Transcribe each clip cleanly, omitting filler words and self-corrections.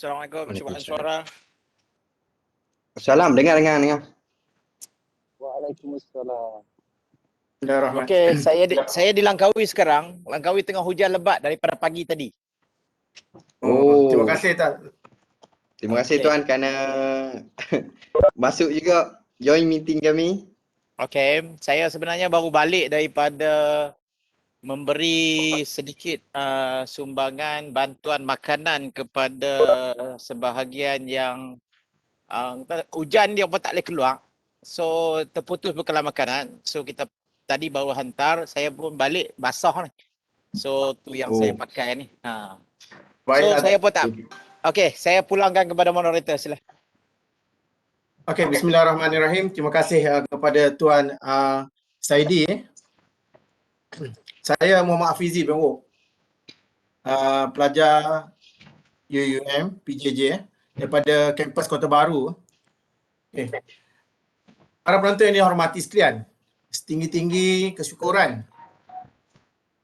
Assalamualaikum. Cubaan Waalaikumsalam. suara. Salam, dengar. Waalaikumsalam. Okey, saya di Langkawi sekarang. Langkawi tengah hujan lebat daripada pagi tadi. Terima kasih Tan. Terima kasih Okey. Tuan kerana masuk juga join meeting kami. Okey, saya sebenarnya baru balik daripada memberi sedikit sumbangan bantuan makanan kepada sebahagian yang hujan dia pun tak boleh keluar. So terputus bekalan makanan. So kita tadi baru hantar, saya pun balik basah ni. So tu yang saya pakai ni. So saya pun tak. Okey, saya pulangkan kepada moderator, sila. Okey, bismillahirrahmanirrahim. Terima kasih kepada Tuan Saidi. Saya Muhammad Afizi bin Wok. Pelajar UUM PJJ daripada kampus Kota Baru. Okay. Para penonton yang dihormati sekalian, setinggi-tinggi kesyukuran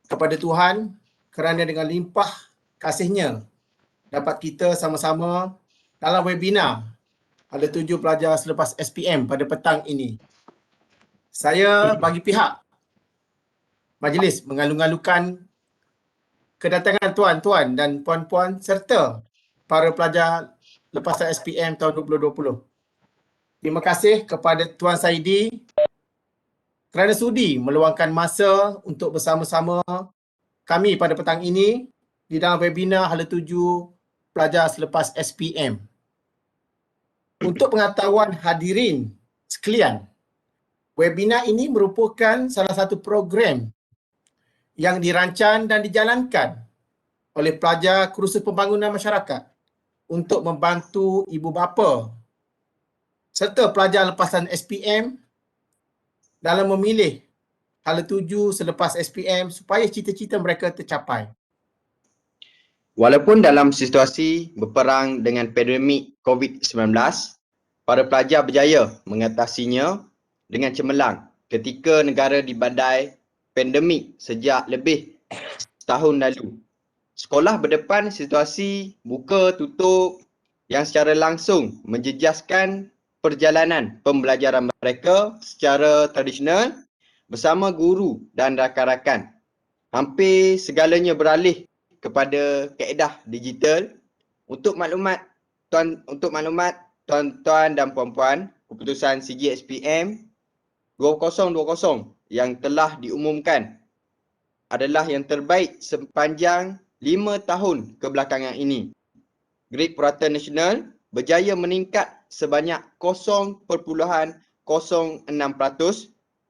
kepada Tuhan kerana dengan limpah kasihnya dapat kita sama-sama dalam webinar ada 7 pelajar selepas SPM pada petang ini. Saya bagi pihak majlis mengalu-alukan kedatangan tuan-tuan dan puan-puan serta para pelajar lepasan SPM tahun 2020. Terima kasih kepada Tuan Saidi kerana sudi meluangkan masa untuk bersama-sama kami pada petang ini di dalam webinar hala 7 pelajar selepas SPM. Untuk pengetahuan hadirin sekalian, webinar ini merupakan salah satu program yang dirancang dan dijalankan oleh pelajar kursus pembangunan masyarakat untuk membantu ibu bapa serta pelajar lepasan SPM dalam memilih hala 7 selepas SPM supaya cita-cita mereka tercapai. Walaupun dalam situasi berperang dengan pandemik COVID-19, para pelajar berjaya mengatasinya dengan cemerlang ketika negara dibadai pandemik sejak lebih setahun lalu. Sekolah berdepan situasi buka tutup yang secara langsung menjejaskan perjalanan pembelajaran mereka secara tradisional bersama guru dan rakan-rakan. Hampir segalanya beralih kepada kaedah digital. Untuk maklumat tuan-tuan dan puan-puan, keputusan CGSPM 2020 yang telah diumumkan adalah yang terbaik sepanjang 5 tahun kebelakangan ini. Grade purata nasional berjaya meningkat sebanyak 0.06%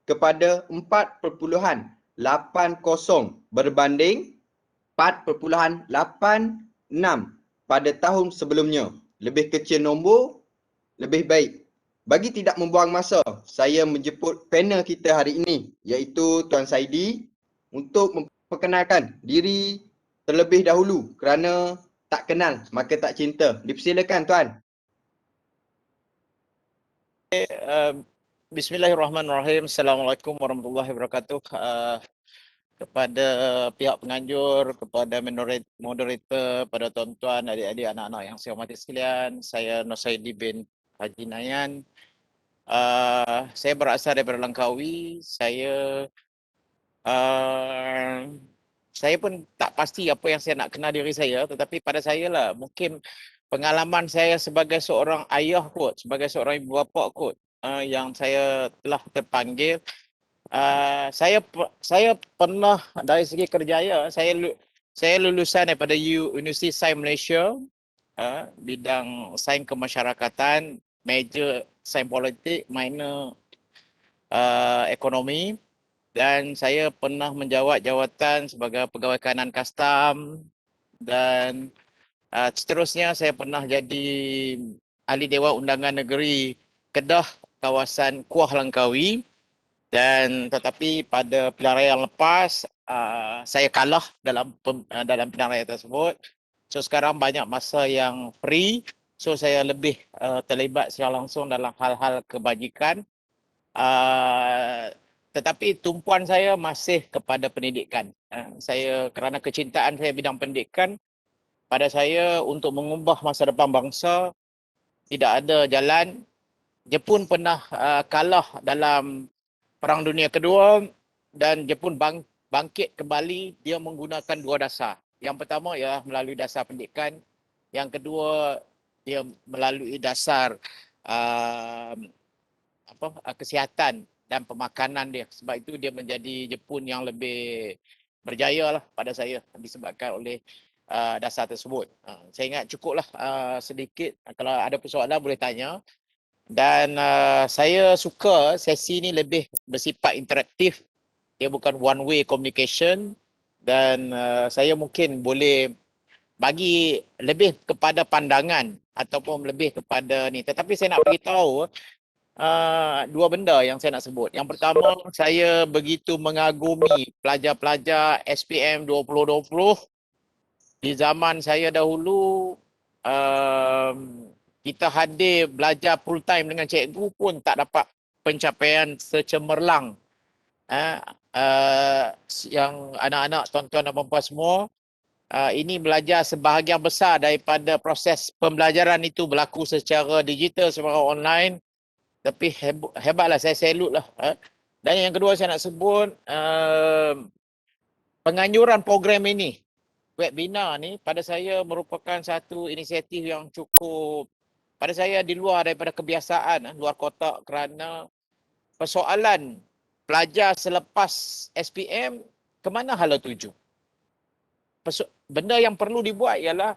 kepada 4.80 berbanding 4.86 pada tahun sebelumnya. Lebih kecil nombor, lebih baik. Bagi tidak membuang masa, saya menjemput panel kita hari ini iaitu Tuan Saidi untuk memperkenalkan diri terlebih dahulu kerana tak kenal maka tak cinta. Dipersilakan Tuan. Bismillahirrahmanirrahim. Assalamualaikum warahmatullahi wabarakatuh. Kepada pihak penganjur, kepada moderator, pada tuan-tuan, adik-adik, anak-anak yang saya hormati sekalian, saya Nur Saidi bin Haji Nayan. Saya berasal daripada Langkawi. Saya pun tak pasti apa yang saya nak kenal diri saya, tetapi pada saya lah mungkin pengalaman saya sebagai seorang ayah kot, sebagai seorang ibu bapa kot, yang saya telah terpanggil. Saya pernah dari segi kerjaya, saya lulusan daripada Universiti Sains Malaysia, bidang sains kemasyarakatan, major sains politik, minor ekonomi, dan saya pernah menjawat jawatan sebagai pegawai kanan kastam, dan seterusnya saya pernah jadi ahli Dewan Undangan Negeri Kedah kawasan Kuah Langkawi. Dan tetapi pada pilihan raya yang lepas saya kalah dalam pilihan raya tersebut. So sekarang banyak masa yang free, so saya lebih terlibat secara langsung dalam hal-hal kebajikan. Tetapi tumpuan saya masih kepada pendidikan. Saya kerana kecintaan saya bidang pendidikan, pada saya untuk mengubah masa depan bangsa tidak ada jalan. Jepun pernah kalah dalam Perang Dunia Kedua dan Jepun bangkit kembali, dia menggunakan 2 dasar. Yang pertama ialah melalui dasar pendidikan, yang kedua dia melalui dasar uh, kesihatan dan pemakanan dia. Sebab itu dia menjadi Jepun yang lebih berjaya lah pada saya disebabkan oleh dasar tersebut. Saya ingat cukuplah sedikit. Kalau ada persoalan boleh tanya. Dan saya suka sesi ni lebih bersifat interaktif. Dia bukan one way communication. Dan saya mungkin boleh bagi lebih kepada pandangan ataupun lebih kepada ni. Tetapi saya nak beritahu 2 benda yang saya nak sebut. Yang pertama, saya begitu mengagumi pelajar-pelajar SPM 2020. Di zaman saya dahulu, kita hadir belajar full time dengan cikgu pun tak dapat pencapaian secemerlang. Yang anak-anak, tuan-tuan dan puan-puan semua, ini belajar sebahagian besar daripada proses pembelajaran itu berlaku secara digital, secara online. Tapi hebatlah, saya salute lah. Dan yang kedua saya nak sebut, penganjuran program ini, webinar ni pada saya merupakan satu inisiatif yang cukup, pada saya di luar daripada kebiasaan, luar kotak, kerana persoalan pelajar selepas SPM, ke mana hala tuju? Benda yang perlu dibuat ialah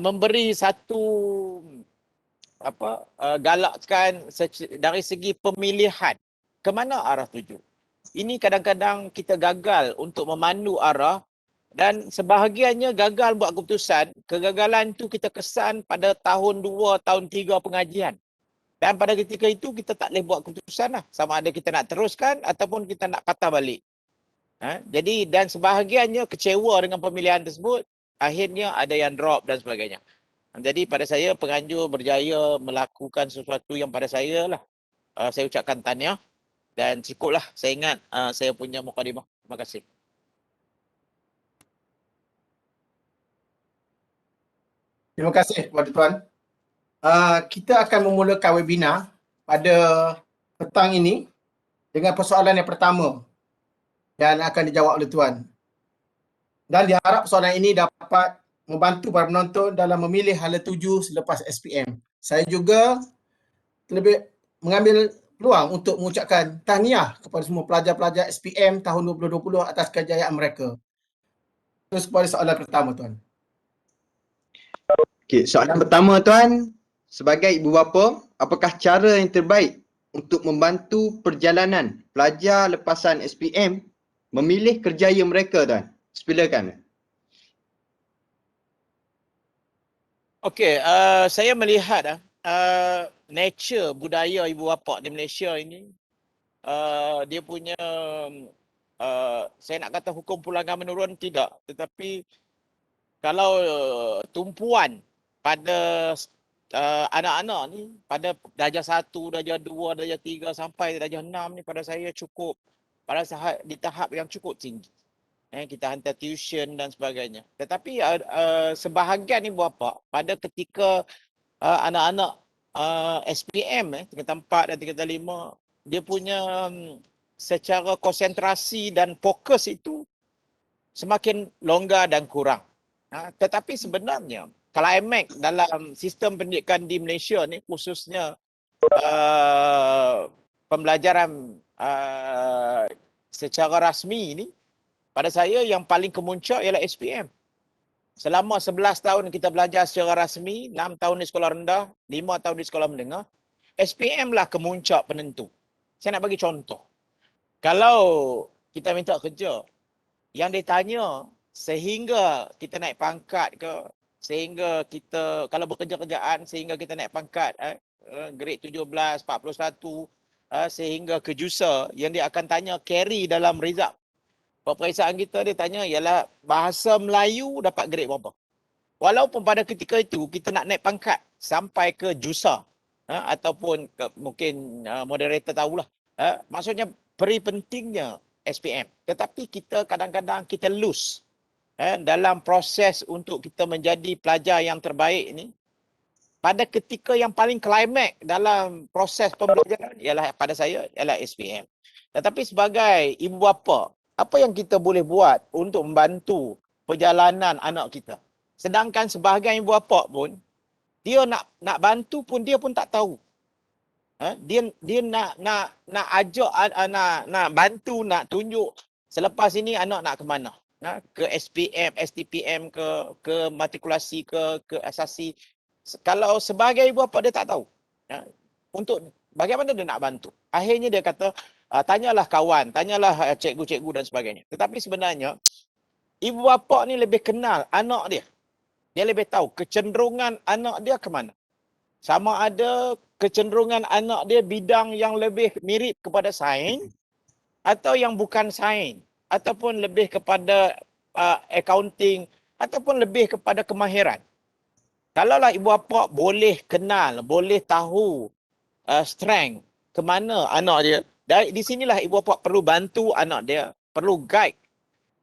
memberi satu galakkan dari segi pemilihan ke mana arah tuju. Ini kadang-kadang kita gagal untuk memandu arah dan sebahagiannya gagal buat keputusan. Kegagalan itu kita kesan pada tahun 2, tahun 3 pengajian. Dan pada ketika itu kita tak boleh buat keputusan lah. Sama ada kita nak teruskan ataupun kita nak patah balik. Jadi dan sebahagiannya kecewa dengan pemilihan tersebut. Akhirnya ada yang drop dan sebagainya. Jadi pada saya penganjur berjaya melakukan sesuatu yang pada saya lah. Saya ucapkan tahniah dan cukuplah saya ingat saya punya mukadimah. Terima kasih. Terima kasih kepada Tuan. Kita akan memulakan webinar pada petang ini dengan persoalan yang pertama yang akan dijawab oleh Tuan. Dan diharap persoalan ini dapat membantu para penonton dalam memilih hala tuju selepas SPM. Saya juga lebih mengambil peluang untuk mengucapkan tahniah kepada semua pelajar-pelajar SPM tahun 2020 atas kejayaan mereka. Terus kepada soalan pertama, Tuan. Okey, soalan pertama Tuan, sebagai ibu bapa, apakah cara yang terbaik untuk membantu perjalanan pelajar lepasan SPM memilih kerjaya mereka, Tuan? Silakan. Okey, saya melihat nature budaya ibu bapa di Malaysia ini, dia punya, saya nak kata hukum pulangan menurun, tidak. Tetapi kalau tumpuan pada anak-anak ni, pada darjah 1, darjah 2, darjah 3 sampai darjah 6 ni pada saya cukup, pada saat di tahap yang cukup tinggi. Kita hantar tuition dan sebagainya. Tetapi sebahagian ibu bapa pada ketika anak-anak SPM tingkatan 4 dan tingkatan 5, dia punya secara konsentrasi dan fokus itu semakin longgar dan kurang. Tetapi sebenarnya klimax dalam sistem pendidikan di Malaysia ni, khususnya pembelajaran secara rasmi ni, pada saya yang paling kemuncak ialah SPM. Selama 11 tahun kita belajar secara rasmi, 6 tahun di sekolah rendah, 5 tahun di sekolah menengah, SPM lah kemuncak penentu. Saya nak bagi contoh. Kalau kita minta kerja, yang ditanya sehingga kita naik pangkat ke, sehingga kita, kalau bekerja-kerjaan, sehingga kita naik pangkat, grade 17, 41, sehingga ke JUSA, yang dia akan tanya carry dalam result peperiksaan kita, dia tanya ialah bahasa Melayu dapat grade berapa. Walaupun pada ketika itu kita nak naik pangkat sampai ke JUSA, ataupun mungkin moderator tahulah, maksudnya peri pentingnya SPM. Tetapi kita kadang-kadang kita lose dalam proses untuk kita menjadi pelajar yang terbaik ni, pada ketika yang paling klimak dalam proses pembelajaran ialah pada saya ialah SPM. Tetapi sebagai ibu bapa, apa yang kita boleh buat untuk membantu perjalanan anak kita? Sedangkan sebahagian ibu bapa pun dia nak bantu pun dia pun tak tahu. Dia nak ajak nak bantu, nak tunjuk selepas ini anak nak ke mana? Ke SPM, STPM ke matrikulasi ke asasi. Kalau sebagai ibu bapa dia tak tahu. Untuk bagaimana dia nak bantu? Akhirnya dia kata tanyalah kawan, tanyalah cikgu-cikgu dan sebagainya. Tetapi sebenarnya ibu bapa ni lebih kenal anak dia. Dia lebih tahu kecenderungan anak dia ke mana. Sama ada kecenderungan anak dia bidang yang lebih mirip kepada sains atau yang bukan sains, ataupun lebih kepada accounting, ataupun lebih kepada kemahiran. Kalaulah ibu bapa boleh kenal, boleh tahu strength ke mana anak dia, di sinilah ibu bapa perlu bantu anak dia, perlu guide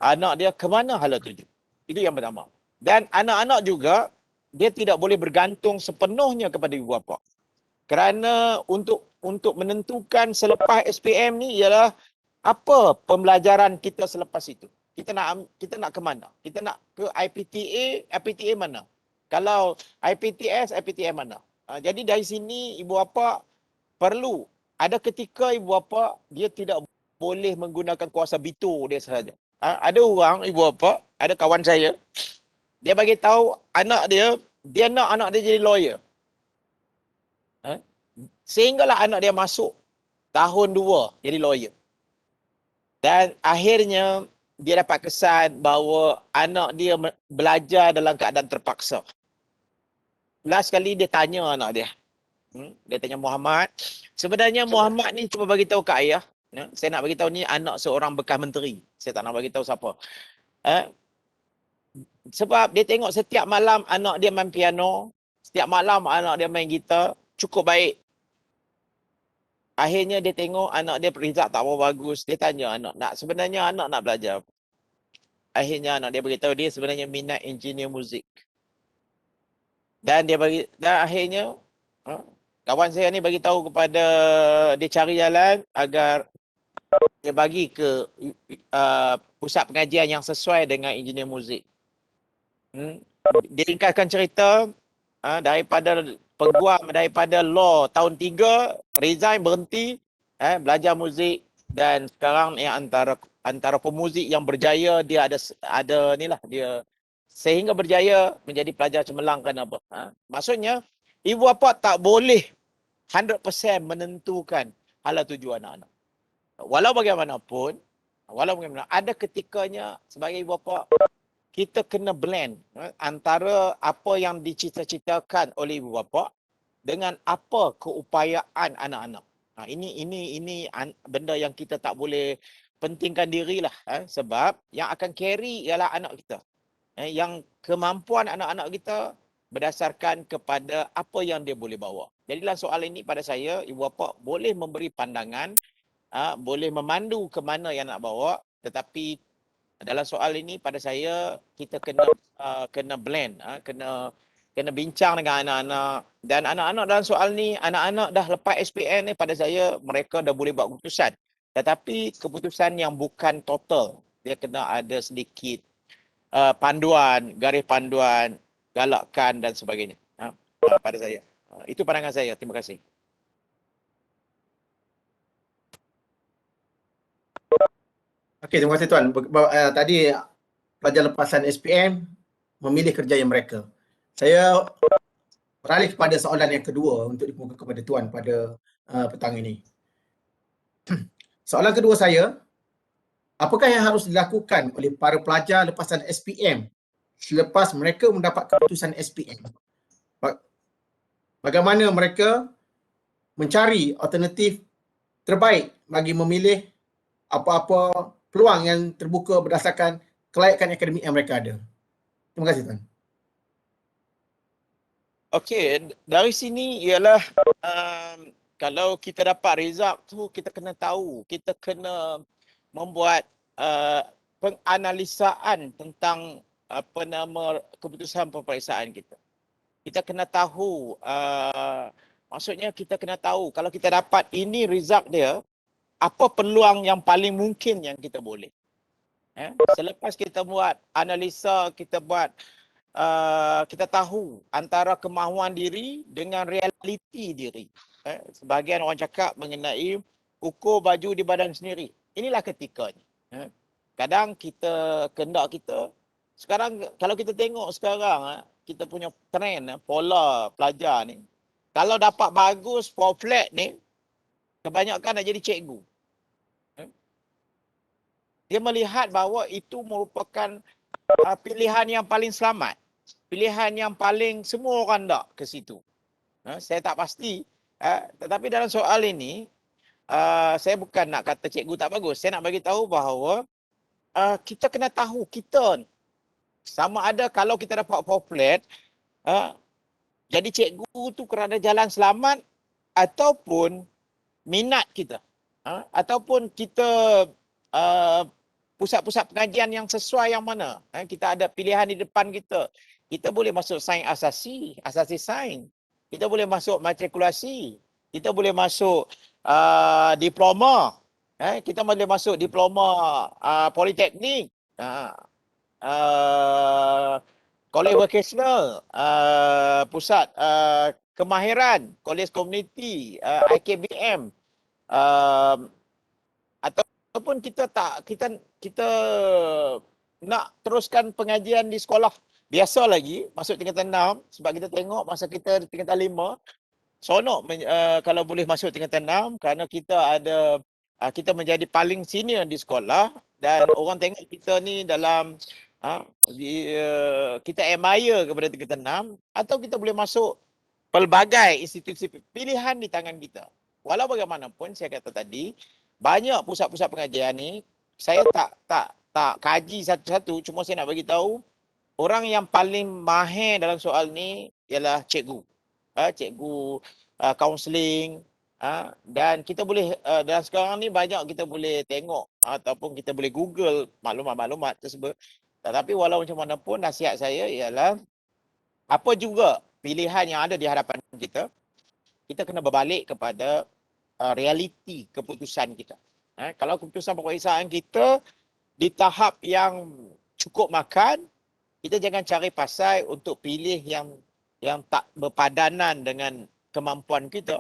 anak dia ke mana hala tuju. Itu yang pertama. Dan anak-anak juga dia tidak boleh bergantung sepenuhnya kepada ibu bapa. Kerana untuk menentukan selepas SPM ni ialah apa pembelajaran kita selepas itu. Kita nak ke mana? Kita nak ke IPTA mana? Kalau IPTS, IPTM mana? Jadi dari sini ibu bapa perlu, ada ketika ibu bapa dia tidak boleh menggunakan kuasa veto dia sahaja. Ada orang ibu bapa, ada kawan saya, dia bagi tahu anak dia nak anak dia jadi lawyer. Sehinggalah anak dia masuk tahun 2 jadi lawyer. Dan akhirnya dia dapat kesan bahawa anak dia belajar dalam keadaan terpaksa. Last kali dia tanya anak dia. Dia tanya Muhammad. Sebenarnya Muhammad ni cuma bagi tahu kat ayah. Saya nak bagi tahu ni anak seorang bekas menteri. Saya tak nak bagi tahu siapa. Sebab dia tengok setiap malam anak dia main piano, setiap malam anak dia main gitar, cukup baik. Akhirnya dia tengok anak dia result tak berapa bagus. Dia tanya anak, sebenarnya anak nak belajar apa? Akhirnya anak dia beritahu dia sebenarnya minat engineer muzik. Dan akhirnya kawan saya ni bagi tahu kepada dia cari jalan agar dia bagi ke pusat pengajian yang sesuai dengan engineer muzik. Dia ringkaskan cerita daripada peguam daripada law tahun 3 resign berhenti belajar muzik dan sekarang yang antara pemuzik yang berjaya. Dia ada inilah dia sehingga berjaya menjadi pelajar cemerlang. Kenapa? Maksudnya ibu bapa tak boleh 100% menentukan hala tuju anak-anak. Walau bagaimanapun ada ketikanya sebagai ibu bapa kita kena blend antara apa yang dicita-citakan oleh ibu bapa dengan apa keupayaan anak-anak. Ini benda yang kita tak boleh pentingkan dirilah, sebab yang akan carry ialah anak kita. Yang kemampuan anak-anak kita berdasarkan kepada apa yang dia boleh bawa. Jadi dalam soal ini pada saya, ibu bapa boleh memberi pandangan, boleh memandu ke mana yang nak bawa, tetapi dalam soal ini pada saya kita kena blend, kena bincang dengan anak-anak. Dan anak-anak dalam soal ni, anak-anak dah lepas SPM ni pada saya mereka dah boleh buat keputusan. Tetapi keputusan yang bukan total. Dia kena ada sedikit panduan, garis panduan, galakkan dan sebagainya. Pada saya. Itu pandangan saya. Terima kasih. Okey, terima kasih Tuan. Tadi pelajar lepasan SPM memilih kerjaya mereka. Saya beralih kepada soalan yang kedua untuk dikemukakan kepada Tuan pada petang ini. Soalan kedua saya, apakah yang harus dilakukan oleh para pelajar lepasan SPM selepas mereka mendapat keputusan SPM? Bagaimana mereka mencari alternatif terbaik bagi memilih apa-apa peluang yang terbuka berdasarkan kelayakan akademik yang mereka ada. Terima kasih Tuan. Okey, dari sini ialah kalau kita dapat result tu kita kena tahu, kita kena membuat penganalisaan tentang keputusan peperiksaan kita. Kita kena tahu, maksudnya kita kena tahu kalau kita dapat ini result dia, apa peluang yang paling mungkin yang kita boleh. Selepas kita buat analisa, kita tahu antara kemahuan diri dengan realiti diri. Sebahagian orang cakap mengenai ukur baju di badan sendiri. Inilah ketikanya. Kadang kehendak kita, sekarang kalau kita tengok sekarang, kita punya trend, pola pelajar ni. Kalau dapat bagus, flat ni, kebanyakan nak jadi cikgu. Dia melihat bahawa itu merupakan pilihan yang paling selamat. Pilihan yang paling semua orang tak ke situ. Saya tak pasti. Tetapi dalam soal ini, saya bukan nak kata cikgu tak bagus. Saya nak bagi tahu bahawa kita kena tahu kita sama ada kalau kita dapat flat, jadi cikgu tu kerana jalan selamat ataupun minat kita. Ataupun kita pusat-pusat pengajian yang sesuai yang mana. Kita ada pilihan di depan kita. Kita boleh masuk sains asasi sains. Kita boleh masuk matrikulasi. Kita boleh masuk diploma. Kita boleh masuk diploma politeknik. Kolej vocational, pusat kemahiran, kolej komuniti, IKBM. Ataupun kita nak teruskan pengajian di sekolah biasa lagi, masuk tingkatan 6, sebab kita tengok masa kita di tingkatan 5, seronok kalau boleh masuk tingkatan 6 kerana kita menjadi paling senior di sekolah dan orang tengok kita ni dalam kita admire kepada tingkatan 6, atau kita boleh masuk pelbagai institusi, pilihan di tangan kita. Walau bagaimanapun saya kata tadi, banyak pusat-pusat pengajian ni saya tak kaji satu-satu, cuma saya nak bagi tahu orang yang paling mahir dalam soal ni ialah cikgu. Cikgu kaunseling, dan kita boleh dan sekarang ni banyak kita boleh tengok ataupun kita boleh Google maklumat-maklumat tersebut. Tetapi walau macam mana pun, nasihat saya ialah apa juga pilihan yang ada di hadapan kita, kita kena berbalik kepada realiti keputusan kita. Kalau keputusan peperiksaan kita di tahap yang cukup makan, kita jangan cari pasal untuk pilih yang tak berpadanan dengan kemampuan kita.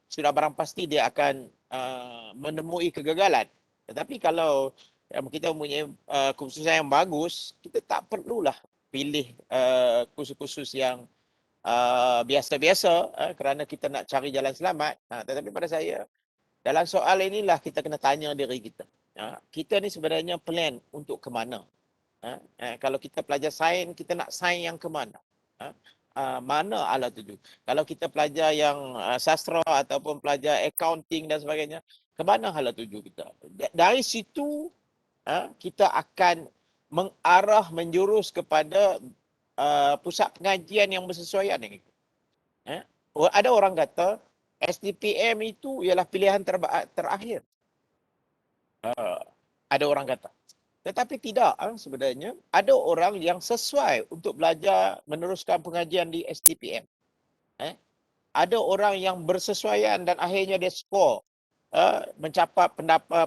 Sudah barang pasti dia akan menemui kegagalan. Tetapi kalau kita mempunyai keputusan yang bagus, kita tak perlulah pilih kursus-kursus yang biasa-biasa kerana kita nak cari jalan selamat. Tetapi pada saya, dalam soal inilah kita kena tanya diri kita. Kita ni sebenarnya plan untuk ke mana? Kalau kita pelajar sains, kita nak sains yang ke mana? Mana ala tuju? Kalau kita pelajar yang sastra ataupun pelajar accounting dan sebagainya, ke mana hala tuju kita? Dari situ kita akan menjurus kepada pusat pengajian yang bersesuaian dengan itu. Ada orang kata SDPM itu ialah pilihan terakhir. Ada orang kata. Tetapi tidak, sebenarnya ada orang yang sesuai untuk belajar meneruskan pengajian di SDPM. Ada orang yang bersesuaian dan akhirnya dia skor mencapai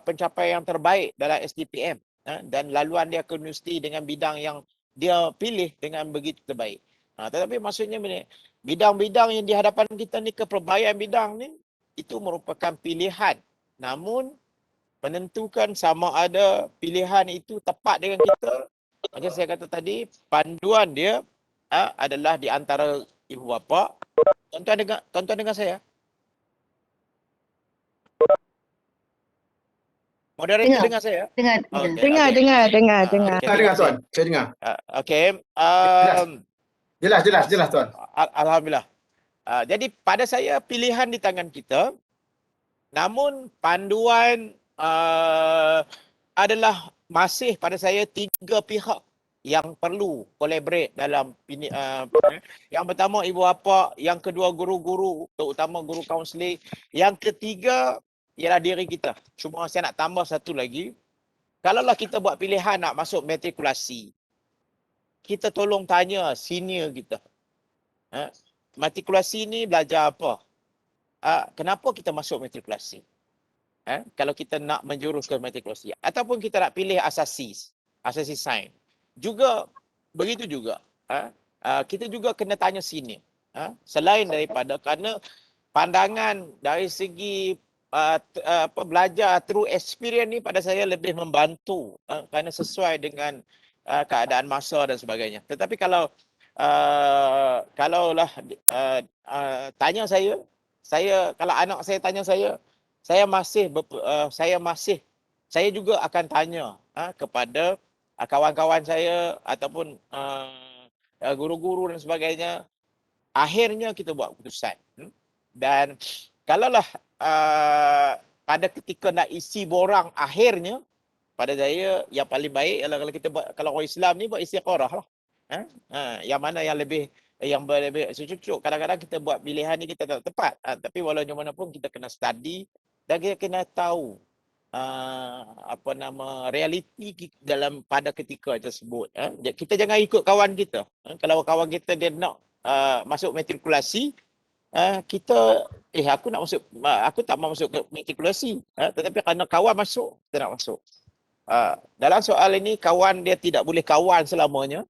pencapaian yang terbaik dalam SDPM, dan laluan dia ke universiti dengan bidang yang dia pilih dengan begitu terbaik. Tetapi maksudnya bidang-bidang yang di hadapan kita ni, kepelbaikan bidang ni, itu merupakan pilihan. Namun menentukan sama ada pilihan itu tepat dengan kita, macam saya kata tadi, panduan dia adalah di antara ibu bapa. Tuan-tuan dengar saya? Moderator dengar saya? Dengar. Okay, Dengar. Saya dengar tuan, saya dengar. Okey. Jelas tuan. Alhamdulillah. Jadi pada saya pilihan di tangan kita, namun panduan adalah masih pada saya 3 pihak yang perlu collaborate dalam yang pertama ibu bapa, yang kedua guru-guru, terutama guru kaunseling, yang ketiga ialah diri kita. Cuma saya nak tambah satu lagi. Kalaulah kita buat pilihan nak masuk matrikulasi, kita tolong tanya senior kita. Matrikulasi ni belajar apa? Kenapa kita masuk matrikulasi? Kalau kita nak menjurus ke matrikulasi. Ataupun kita nak pilih asasi sains. Juga, begitu juga. Kita juga kena tanya senior. Selain daripada kerana pandangan dari segi belajar through experience ni pada saya lebih membantu kerana sesuai dengan keadaan masa dan sebagainya. Tetapi kalau kalaulah tanya saya kalau anak saya tanya saya juga akan tanya kepada kawan-kawan saya ataupun guru-guru dan sebagainya. Akhirnya kita buat keputusan. Dan kalaulah pada ketika nak isi borang akhirnya, pada saya yang paling baik adalah kalau kita buat, kalau orang Islam ni buat istiqarah lah. Yang mana yang lebih secucuk. Kadang-kadang kita buat pilihan ni kita tak tepat. Tapi walaupun mana pun kita kena study dan kita kena tahu realiti dalam pada ketika tersebut. Kita jangan ikut kawan kita. Kalau kawan kita dia nak masuk matrikulasi, kita aku tak mau masuk ke matrikulasi, tetapi kerana kawan masuk, kita nak masuk. Dalam soal ini kawan dia tidak boleh kawan selamanya,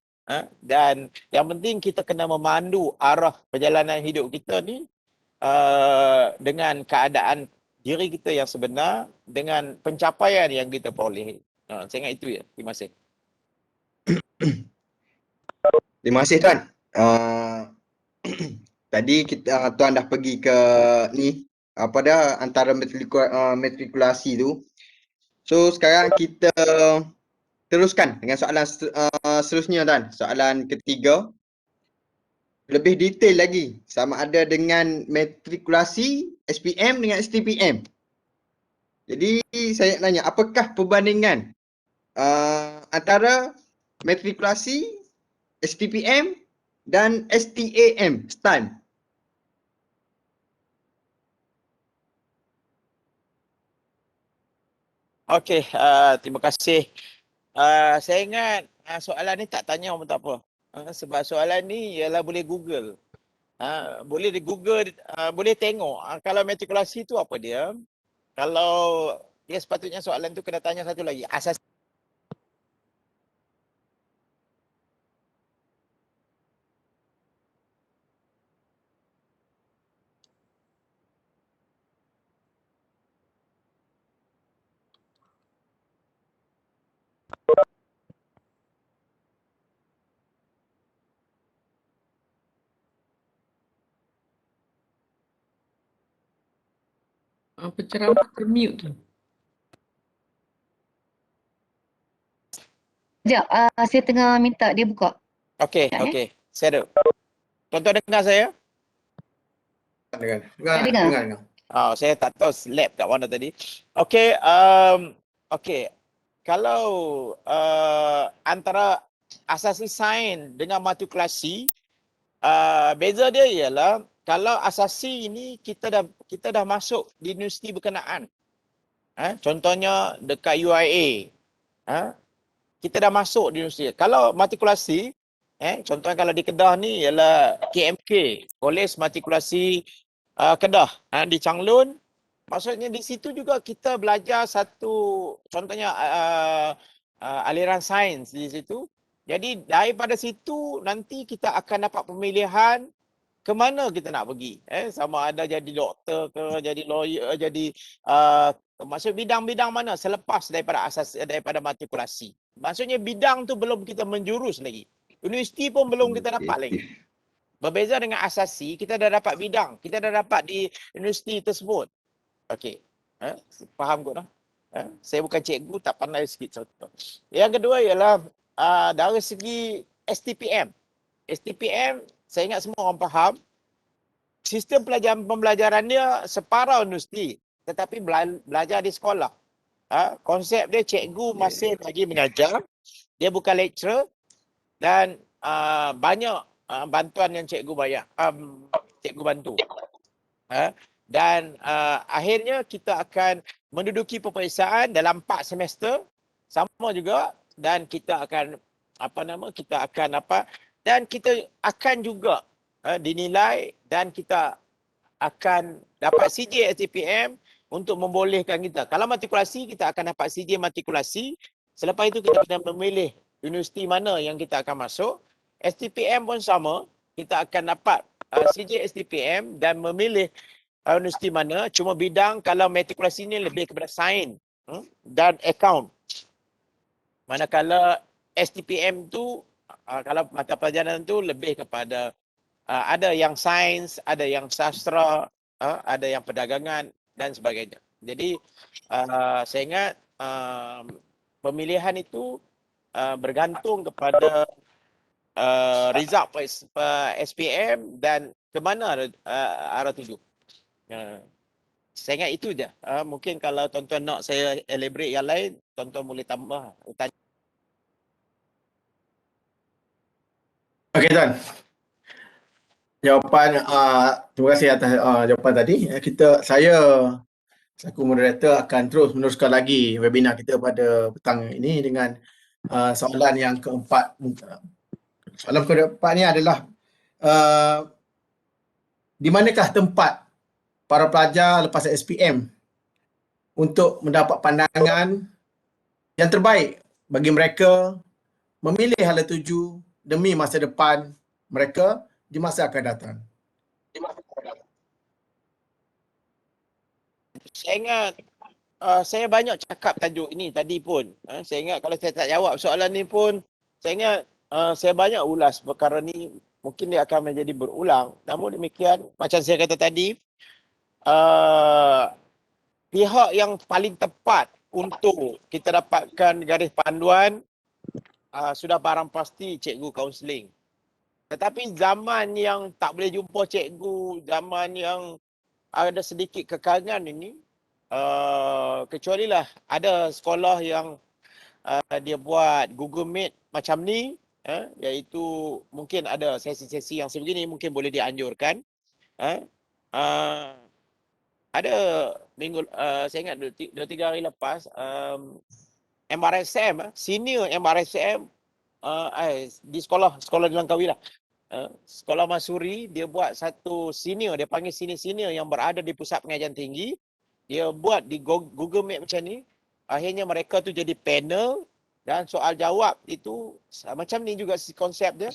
dan yang penting kita kena memandu arah perjalanan hidup kita ni dengan keadaan diri kita yang sebenar, dengan pencapaian yang kita peroleh. Saya ingat itu ya. Terima kasih. Terima kasih Tuan. Tadi Tuan dah pergi ke ni antara matrikulasi tu. So sekarang kita teruskan dengan soalan seterusnya Tuan. Soalan ketiga. Lebih detail lagi sama ada dengan matrikulasi SPM dengan STPM. Jadi saya nak tanya, apakah perbandingan antara matrikulasi, STPM dan STAM, STAN? Okey, terima kasih. Saya ingat soalan ni tak tanya pun tak apa. Sebab soalan ni ialah boleh Google. Boleh di Google, boleh tengok kalau matrikulasi tu apa dia. Kalau dia sepatutnya soalan tu kena tanya satu lagi. Asas Penceramah termute tu. Sekejap, saya tengah minta dia buka. okey, Sekejap, okey. Saya ada. Tuan-tuan dengar saya? Dengar. Saya tak tahu lab kat mana tadi. Okey, okey. Kalau antara asasi sains dengan matrikulasi, beza dia ialah kalau asasi ini kita dah masuk di universiti berkenaan. Contohnya dekat UIA. Kita dah masuk di universiti. Kalau matrikulasi, contohnya kalau di Kedah ni ialah KMK, Kolej Matrikulasi Kedah, di Changlun. Maksudnya di situ juga kita belajar satu, contohnya aliran sains di situ. Jadi daripada situ nanti kita akan dapat pemilihan ke mana kita nak pergi. Sama ada jadi doktor ke, jadi lawyer, jadi maksud bidang-bidang mana selepas daripada matrikulasi. Maksudnya bidang tu belum kita menjurus lagi. Universiti pun belum kita dapat lagi. Berbeza dengan asasi, kita dah dapat bidang. Kita dah dapat di universiti tersebut. Okey. Faham kot dah? Saya bukan cikgu, tak pandai sikit contoh. Yang kedua ialah dari segi STPM. STPM, saya ingat semua orang faham. Sistem pembelajaran dia separuh universiti. Tetapi belajar di sekolah. Konsep dia cikgu masih lagi mengajar. Dia bukan lecturer. Dan banyak bantuan yang cikgu bayar. Cikgu bantu. Dan akhirnya kita akan menduduki peperiksaan dalam 4 semester. Sama juga. Dan kita akan kita akan dan kita akan juga dinilai dan kita akan dapat CJ STPM untuk membolehkan kita. Kalau matrikulasi, kita akan dapat CJ matrikulasi. Selepas itu kita kena memilih universiti mana yang kita akan masuk. STPM pun sama, kita akan dapat CJ STPM dan memilih universiti mana. Cuma bidang kalau matrikulasi ni lebih kepada sains dan account. Manakala STPM tu, kalau mata pelajaran tu lebih kepada ada yang sains, ada yang sastra, ada yang perdagangan dan sebagainya. Jadi saya ingat pemilihan itu bergantung kepada result SPM dan ke mana arah tuju. Saya ingat itu je. Mungkin kalau tuan-tuan nak saya elaborate yang lain, tuan-tuan boleh tambah. Tanya. Okey Tuan. Jawapan terima kasih atas jawapan tadi. Saya selaku moderator akan terus meneruskan lagi webinar kita pada petang ini dengan soalan yang keempat. Soalan keempat ni adalah di manakah tempat para pelajar lepas SPM untuk mendapat pandangan yang terbaik bagi mereka memilih hala tuju demi masa depan mereka di masa akan datang. Saya ingat saya banyak cakap tajuk ini tadi pun. Saya ingat kalau saya tak jawab soalan ni pun, saya ingat saya banyak ulas perkara ni. Mungkin dia akan menjadi berulang. Namun demikian, macam saya kata tadi, pihak yang paling tepat untuk kita dapatkan garis panduan sudah barang pasti cikgu kaunseling. Tetapi zaman yang tak boleh jumpa cikgu, zaman yang ada sedikit kekangan ini, kecuali lah ada sekolah yang dia buat Google Meet macam ni, iaitu mungkin ada sesi-sesi yang sebegini mungkin boleh dianjurkan. Ada minggu, saya ingat 2-3 hari lepas, MRSM, senior MRSM di sekolah di Langkawi lah. Sekolah Masuri, dia buat satu senior, dia panggil senior yang berada di pusat pengajian tinggi. Dia buat di Google Meet macam ni. Akhirnya mereka tu jadi panel dan soal jawab itu macam ni juga konsep dia.